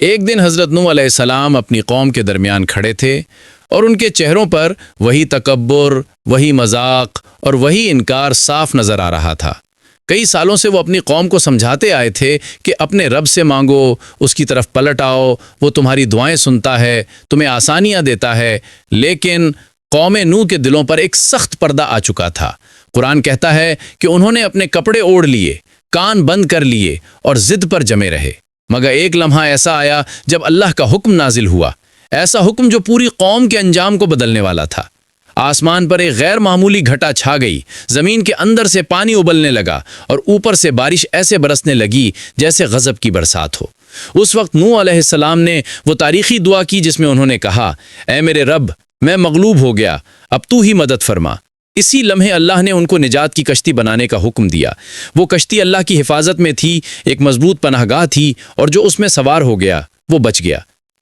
ایک دن حضرت نوح علیہ السلام اپنی قوم کے درمیان کھڑے تھے اور ان کے چہروں پر وہی تکبر، وہی مذاق اور وہی انکار صاف نظر آ رہا تھا۔ کئی سالوں سے وہ اپنی قوم کو سمجھاتے آئے تھے کہ اپنے رب سے مانگو، اس کی طرف پلٹ آؤ، وہ تمہاری دعائیں سنتا ہے، تمہیں آسانیاں دیتا ہے، لیکن قوم نوح کے دلوں پر ایک سخت پردہ آ چکا تھا۔ قرآن کہتا ہے کہ انہوں نے اپنے کپڑے اوڑھ لیے، کان بند کر لیے اور ضد پر جمے رہے۔ مگر ایک لمحہ ایسا آیا جب اللہ کا حکم نازل ہوا، ایسا حکم جو پوری قوم کے انجام کو بدلنے والا تھا۔ آسمان پر ایک غیر معمولی گھٹا چھا گئی، زمین کے اندر سے پانی ابلنے لگا اور اوپر سے بارش ایسے برسنے لگی جیسے غضب کی برسات ہو۔ اس وقت نوح علیہ السلام نے وہ تاریخی دعا کی جس میں انہوں نے کہا، اے میرے رب، میں مغلوب ہو گیا، اب تو ہی مدد فرما۔ اسی لمحے اللہ نے ان کو نجات کی کشتی بنانے کا حکم دیا۔ وہ کشتی اللہ کی حفاظت میں تھی، ایک مضبوط پناہ گاہ تھی، اور جو اس میں سوار ہو گیا وہ بچ گیا۔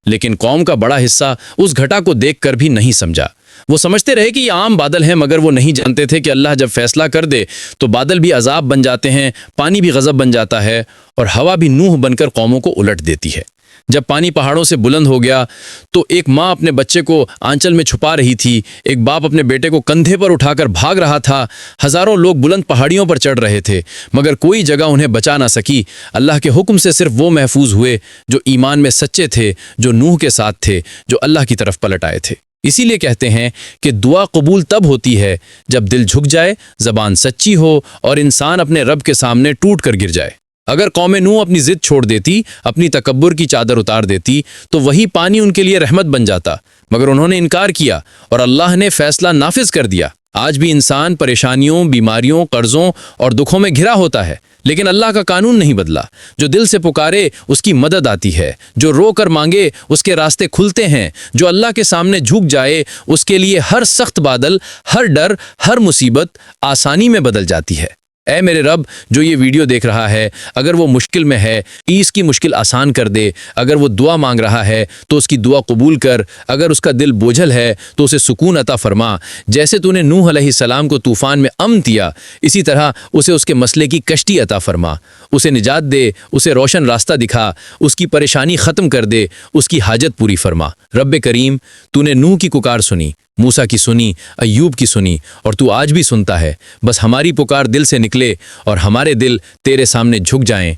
لیکن قوم کا بڑا حصہ اس گھٹا کو دیکھ کر بھی نہیں سمجھا۔ وہ سمجھتے رہے کہ یہ عام بادل ہیں، مگر وہ نہیں جانتے تھے کہ اللہ جب فیصلہ کر دے تو بادل بھی عذاب بن جاتے ہیں، پانی بھی غضب بن جاتا ہے، اور ہوا بھی نوح بن کر قوموں کو الٹ دیتی ہے۔ جب پانی پہاڑوں سے بلند ہو گیا تو ایک ماں اپنے بچے کو آنچل میں چھپا رہی تھی، ایک باپ اپنے بیٹے کو کندھے پر اٹھا کر بھاگ رہا تھا۔ ہزاروں لوگ بلند پہاڑیوں پر چڑھ رہے تھے، مگر کوئی جگہ انہیں بچا نہ سکی۔ اللہ کے حکم سے صرف وہ محفوظ ہوئے جو ایمان میں سچے تھے، جو نوح کے ساتھ تھے، جو اللہ کی طرف پلٹ آئے تھے۔ اسی لیے کہتے ہیں کہ دعا قبول تب ہوتی ہے جب دل جھک جائے، زبان سچی ہو اور انسان اپنے رب کے سامنے ٹوٹ کر گر جائے۔ اگر قوم نوح اپنی ضد چھوڑ دیتی، اپنی تکبر کی چادر اتار دیتی، تو وہی پانی ان کے لیے رحمت بن جاتا، مگر انہوں نے انکار کیا اور اللہ نے فیصلہ نافذ کر دیا۔ آج بھی انسان پریشانیوں، بیماریوں، قرضوں اور دکھوں میں گھرا ہوتا ہے، لیکن اللہ کا قانون نہیں بدلا۔ جو دل سے پکارے اس کی مدد آتی ہے، جو رو کر مانگے اس کے راستے کھلتے ہیں، جو اللہ کے سامنے جھک جائے اس کے لیے ہر سخت بادل، ہر ڈر، ہر مصیبت آسانی میں بدل جاتی ہے۔ اے میرے رب، جو یہ ویڈیو دیکھ رہا ہے، اگر وہ مشکل میں ہے، اس کی مشکل آسان کر دے۔ اگر وہ دعا مانگ رہا ہے تو اس کی دعا قبول کر۔ اگر اس کا دل بوجھل ہے تو اسے سکون عطا فرما۔ جیسے تو نے نوح علیہ السلام کو طوفان میں امن دیا، اسی طرح اسے اس کے مسئلے کی کشتی عطا فرما۔ اسے نجات دے، اسے روشن راستہ دکھا، اس کی پریشانی ختم کر دے، اس کی حاجت پوری فرما۔ رب کریم، تو نے نوح کی پکار سنی، موسیٰ کی سنی، ایوب کی سنی، اور تو آج بھی سنتا ہے۔ بس ہماری پکار دل سے نکلے اور ہمارے دل تیرے سامنے جھک جائیں۔